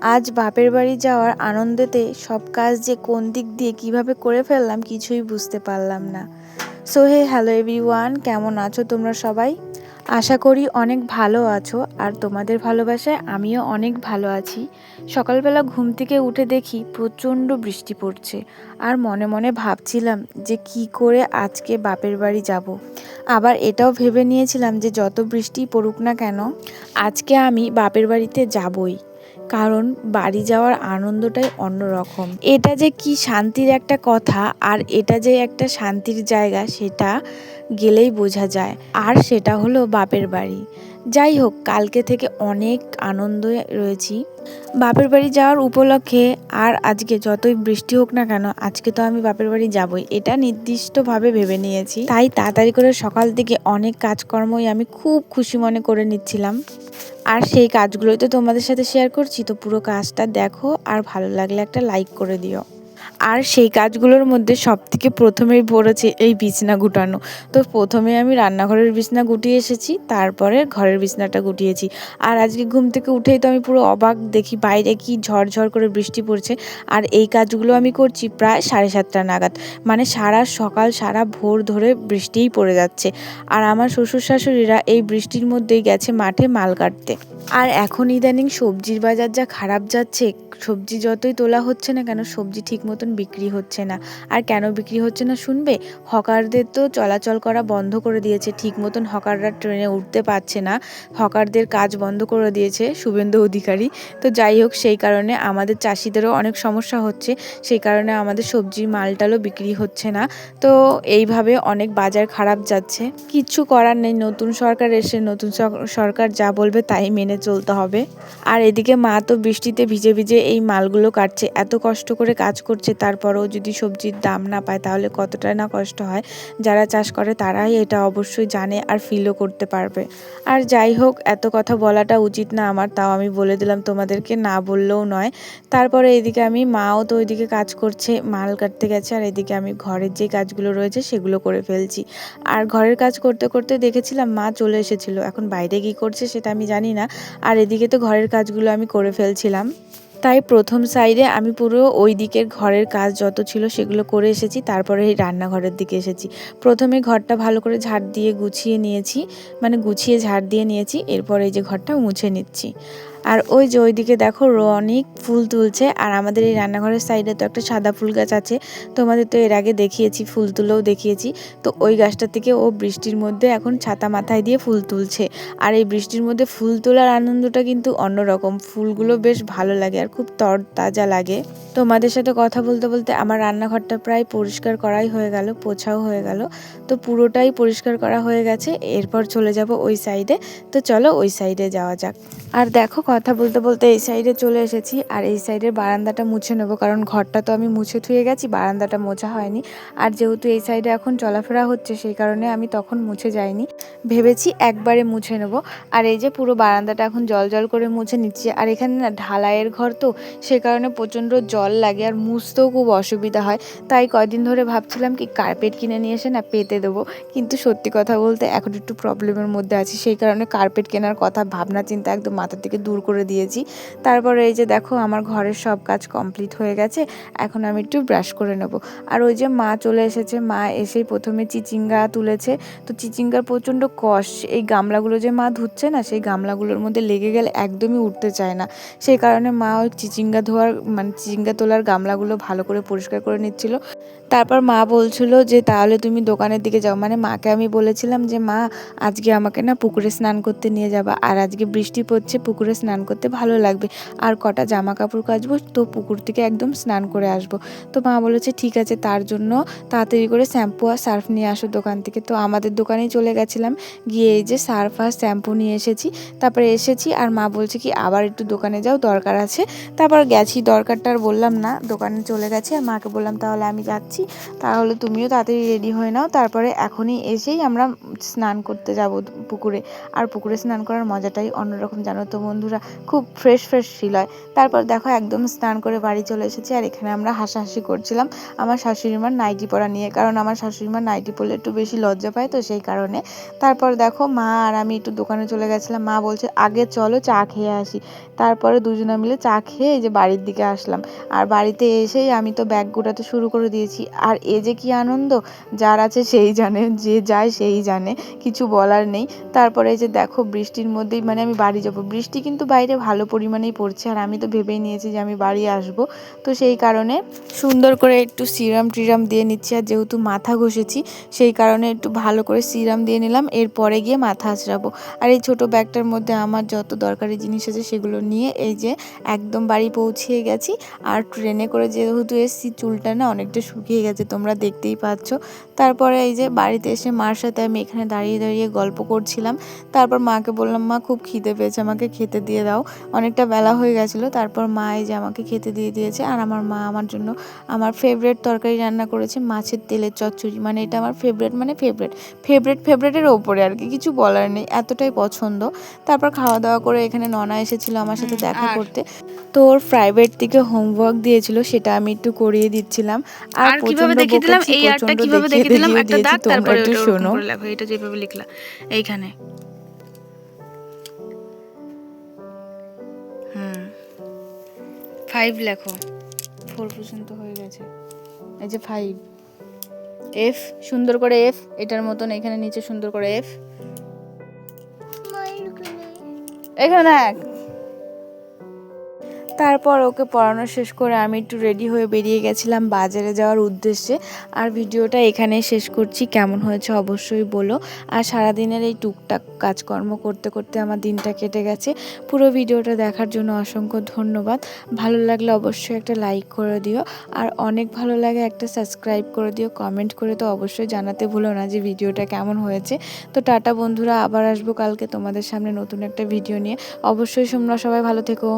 আজ বাপের বাড়ি যাওয়ার আনন্দেতে সব কাজ যে কোন দিক দিয়ে কিভাবে করে ফেললাম কিছুই বুঝতে পারলাম না। সো হ্যালো এভরিওয়ান, কেমন আছো তোমরা সবাই? আশা করি অনেক ভালো আছো, আর তোমাদের ভালোবাসায় আমিও অনেক ভালো আছি। সকালবেলা ঘুম থেকে উঠে দেখি প্রচণ্ড বৃষ্টি পড়ছে, আর মনে মনে ভাবছিলাম যে কি করে আজকে বাপের বাড়ি যাব। আবার এটাও ভেবে নিয়েছিলাম যে যত বৃষ্টি পড়ুক না কেন আজকে আমি বাপের বাড়িতে যাবই, কারণ বাড়ি যাওয়ার আনন্দটাই অন্যরকম। এটা যে কি শান্তির একটা কথা, আর এটা যে একটা শান্তির জায়গা সেটা গেলেই বোঝা যায়, আর সেটা হলো বাপের বাড়ি। যাই হোক, কালকে থেকে অনেক আনন্দে রয়েছি বাপের বাড়ি যাওয়ার উপলক্ষে। আর আজকে যতই বৃষ্টি হোক না কেন আজকে তো আমি বাপের বাড়ি যাবই, এটা নির্দিষ্টভাবে ভেবে নিয়েছি। তাই তাড়াতাড়ি করে সকাল থেকে অনেক কাজকর্মই আমি খুব খুশি মনে করে নিচ্ছিলাম, আর সেই কাজগুলোই তো তোমাদের সাথে শেয়ার করছি। তো পুরো কাজটা দেখো, আর ভালো লাগলে একটা লাইক করে দিও। আর সেই কাজগুলোর মধ্যে সবথেকে প্রথমেই পড়েছে এই বিছনা গুটানো। তো প্রথমে আমি রান্নাঘরের বিছনা গুটিয়ে এসেছি, তারপরে ঘরের বিছনাটা গুটিয়েছি। আর আজকে ঘুম থেকে উঠেই তো আমি পুরো অবাক, দেখি বাইরে কি ঝড়ঝড় করে বৃষ্টি পড়ছে। আর এই কাজগুলো আমি করছি প্রায় 7:30 নাগাদ, মানে সারা সকাল সারা ভোর ধরে বৃষ্টিই পড়ে যাচ্ছে। আর আমার শ্বশুর শাশুড়িরা এই বৃষ্টির মধ্যেই গেছে মাঠে মাল কাটতে। আর এখন ইদানিং সবজির বাজার যা খারাপ যাচ্ছে, সবজি যতই তোলা হচ্ছে না কেন সবজি ঠিক মতন বিক্রি হচ্ছে না। আর কেন বিক্রি হচ্ছে না শুনবে? হকারদের তো চলাচল করা বন্ধ করে দিয়েছে, ঠিক মতন হকাররা ট্রেনে উঠতে পারছে না, হকারদের কাজ বন্ধ করে দিয়েছে শুভেন্দু অধিকারী। তো যাই হোক, সেই কারণে আমাদের চাষিদেরও অনেক সমস্যা হচ্ছে, সেই কারণে আমাদের সবজি মালটালও বিক্রি হচ্ছে না। তো এইভাবে অনেক বাজার খারাপ যাচ্ছে, কিচ্ছু করার নেই। নতুন সরকার এসে নতুন সরকার যা বলবে তাই মেনে চলতে হবে। আর এদিকে মা তো বৃষ্টিতে ভিজে ভিজে এই মালগুলো কাটছে, এত কষ্ট করে কাজ করছে, তারপরেও যদি সবজির দাম না পায় তাহলে কতটা না কষ্ট হয়। যারা চাষ করে তারাই এটা অবশ্যই জানে আর ফিলও করতে পারবে। আর যাই হোক, এত কথা বলাটা উচিত না আমার, তাও আমি বলে দিলাম তোমাদেরকে, না বললেও নয়। তারপরে এদিকে আমি, মাও তো ওইদিকে কাজ করছে, মাল কাটতে গেছে, আর এদিকে আমি ঘরের যে কাজগুলো রয়েছে সেগুলো করে ফেলছি। আর ঘরের কাজ করতে করতে দেখেছিলাম মা চলে এসেছিল, এখন বাইরে কী করছে সেটা আমি জানি না। আর এদিকে তো ঘরের কাজগুলো আমি করে ফেলছিলাম, তাই প্রথম সাইডে আমি পুরো ওই দিকের ঘরের কাজ যত ছিল সেগুলো করে এসেছি। তারপরে এই রান্নাঘরের দিকে এসেছি। প্রথমে ঘরটা ভালো করে ঝাড় দিয়ে গুছিয়ে নিয়েছি, মানে গুছিয়ে ঝাড় দিয়ে নিয়েছি, এরপর এই যে ঘরটা মুছে নিচ্ছি। আর ওই যে ওইদিকে দেখো অনেক ফুল তুলছে, আর আমাদের এই রান্নাঘরের সাইডে তো একটা সাদা ফুল গাছ আছে, তোমাদের তো এর আগে দেখিয়েছি, ফুল তুলেও দেখিয়েছি। তো ওই গাছটা থেকে ও বৃষ্টির মধ্যে এখন ছাতা মাথায় দিয়ে ফুল তুলছে। আর এই বৃষ্টির মধ্যে ফুল তোলার আনন্দটা কিন্তু অন্যরকম, ফুলগুলো বেশ ভালো লাগে আর খুব তরতাজা লাগে। তোমাদের সাথে কথা বলতে বলতে আমার রান্নাঘরটা প্রায় পরিষ্কার করাই হয়ে গেল, পোছাও হয়ে গেল। তো পুরোটাই পরিষ্কার করা হয়ে গেছে, এরপর চলে যাব ওই সাইডে। তো চলো ওই সাইডে যাওয়া যাক। আর দেখো, কথা বলতে বলতে এই সাইডে চলে এসেছি, আর এই সাইডের বারান্দাটা মুছে নেবো, কারণ ঘরটা তো আমি মুছে থুয়ে গেছি, বারান্দাটা মোছা হয়নি। আর যেহেতু এই সাইডে এখন চলাফেরা হচ্ছে সেই কারণে আমি তখন মুছে যাইনি, ভেবেছি একবারে মুছে নেব। আর এই যে পুরো বারান্দাটা এখন জল জল করে মুছে নিচ্ছি। আর এখানে না ঢালাইয়ের ঘর তো, সে কারণে প্রচণ্ড জল লাগে আর মুছতেও খুব অসুবিধা হয়। তাই কয়দিন ধরে ভাবছিলাম কি কার্পেট কিনে নিয়ে এসে না পেতে দেবো, কিন্তু সত্যি কথা বলতে এখন একটু প্রবলেমের মধ্যে আছি, সেই কারণে কার্পেট কেনার কথা ভাবনা চিন্তা একদম মাথা থেকে দূর করে দিয়েছি। তারপরে এই যে দেখো, আমার ঘরের সব কাজ কমপ্লিট হয়ে গেছে, এখন আমি একটু ব্রাশ করে নেব। আর ওই যে মা চলে এসেছে, মা এসেই প্রথমে চিচিঙ্গা তুলেছে। তো চিচিঙ্গার প্রচণ্ড কষ, এই গামলাগুলো যে মা ধুচ্ছে না, সেই গামলাগুলোর মধ্যে লেগে গেলে একদমই উঠতে চায় না, সেই কারণে মা ওই চিচিঙ্গা ধোয়ার মানে চিচিঙ্গা তোলার গামলাগুলো ভালো করে পরিষ্কার করে নিচ্ছিল। তারপর মা বলছিল যে তাহলে তুমি দোকানের দিকে যাও, মানে মাকে আমি বলেছিলাম যে মা আজকে আমাকে না পুকুরে স্নান করতে নিয়ে যাবা, আর আজকে বৃষ্টি পড়ছে, পুকুরে স্নান করতে ভালো লাগবে, আর কটা জামা কাপড় কাচবো, তো পুকুর থেকে একদম স্নান করে আসবো। তো মা বলেছে ঠিক আছে, তার জন্য তাড়াতাড়ি করে শ্যাম্পু আর সার্ফ নিয়ে আসো দোকান থেকে। তো আমাদের দোকানেই চলে গেছিলাম, গিয়ে এই যে সার্ফ আর শ্যাম্পু নিয়ে এসেছি। তারপরে এসেছি, আর মা বলছে কি আবার একটু দোকানে যাও, দরকার আছে। তারপর গেছি, দরকারটা আর বললাম না, দোকানে চলে গেছি। আর মাকে বললাম তাহলে আমি যাচ্ছি, তাহলে তুমিও তাড়াতাড়ি রেডি হয়ে নাও, তারপরে এখনই এসেই আমরা স্নান করতে যাব পুকুরে। আর পুকুরে স্নান করার মজাটাই অন্যরকম, জানো তো বন্ধুরা, খুব ফ্রেশ ফিল হয়। তারপর দেখো একদম স্নান করে বাড়ি চলে এসেছি, আর এখানে আমরা হাসাহাসি করছিলাম আমার শাশুড়ি মার নাইটি পরা নিয়ে, কারণ আমার শাশুড়ি মার নাইটি পরলে একটু বেশি লজ্জা পায়, তো সেই কারণে। তারপর দেখো মা আর আমি একটু দোকানে চলে গেছিলাম, মা বলছে আগে চলো চা খেয়ে আসি। তারপরে দুজনে মিলে চা খেয়ে এই যে বাড়ির দিকে আসলাম। আর বাড়িতে এসেই আমি তো ব্যাগ গোটাতে শুরু করে দিয়েছি। আর এ যে কি আনন্দ, যার আছে সেই জানে, যে যায় সেই জানে, কিছু বলার নেই। তারপরে এই যে দেখো বৃষ্টির মধ্যেই মানে আমি বাড়ি যাব, বৃষ্টি কিন্তু বাইরে ভালো পরিমাণেই পড়ছে, আর আমি তো ভেবেই নিয়েছি যে আমি বাড়ি আসব। তো সেই কারণে সুন্দর করে একটু সিরাম টিরাম দিয়ে নিচ্ছি, আর যেহেতু মাথা ঘষেছি সেই কারণে একটু ভালো করে সিরাম দিয়ে নিলাম, এরপরে গিয়ে মাথা আঁচড়াবো। আর এই ছোট ব্যাগটার মধ্যে আমার যত দরকারি জিনিস আছে সেগুলো নিয়ে এই যে একদম বাড়ি পৌঁছিয়ে গেছি। আর ট্রেনে করে যেহেতু এসেছি, চুলটা না অনেকটা শুকিয়ে গেছে, তোমরা দেখতেই পাচ্ছ। তারপরে এই যে বাড়িতে এসে মার সাথে আমি এখানে দাঁড়িয়ে দাঁড়িয়ে গল্প করছিলাম। তারপর মাকে বললাম মা খুব খিদে পেয়েছে, আমাকে খেতে দিয়ে দাও, অনেকটা বেলা হয়ে গেছিলো। তারপর মা এই যে আমাকে খেতে দিয়ে দিয়েছে, আর আমার মা আমার জন্য আমার ফেভারিট তরকারি রান্না করেছে, মাছের তেলের চচ্চড়ি। মানে এটা আমার ফেভারিট, মানে ফেভারিটের ওপরে আর কি, কিছু বলার নেই, এতটাই পছন্দ। তারপর খাওয়া দাওয়া করে এখানে ননা এসেছিল আমার সাথে দেখা করতে, তো ওর প্রাইভেট থেকে হোমওয়ার্ক দিয়েছিল, সেটা আমি একটু করিয়ে দিচ্ছিলাম। আর কিভাবে দেখিয়ে দিলাম এই আর্টটা, কিভাবে দেখিয়ে দিলাম একটা দাগ, তারপরে একটু শোনো লেখো, এটা যেভাবে লিখলা এইখানে। 5 লেখো, 4 পর্যন্ত হয়ে গেছে, এই যে 5। এফ, সুন্দর করে এফ, এটার মতন এখানে নিচে সুন্দর করে এফ, এখানে দেখ। তারপর ওকে পড়ানো শেষ করে আমি একটু রেডি হয়ে বেরিয়ে গেছিলাম বাজারে যাওয়ার উদ্দেশ্যে। আর ভিডিওটা এখানেই শেষ করছি, কেমন হয়েছে অবশ্যই বলো। আর সারাদিনের এই টুকটাক কাজকর্ম করতে করতে আমার দিনটা কেটে গেছে। পুরো ভিডিওটা দেখার জন্য অসংখ্য ধন্যবাদ। ভালো লাগলে অবশ্যই একটা লাইক করে দিও, আর অনেক ভালো লাগে একটা সাবস্ক্রাইব করে দিও, কমেন্ট করে তো অবশ্যই জানাতে ভুলো না যে ভিডিওটা কেমন হয়েছে। তো টাটা বন্ধুরা, আবার আসবো কালকে তোমাদের সামনে নতুন একটা ভিডিও নিয়ে। অবশ্যই তোমরা সবাই ভালো থেকো।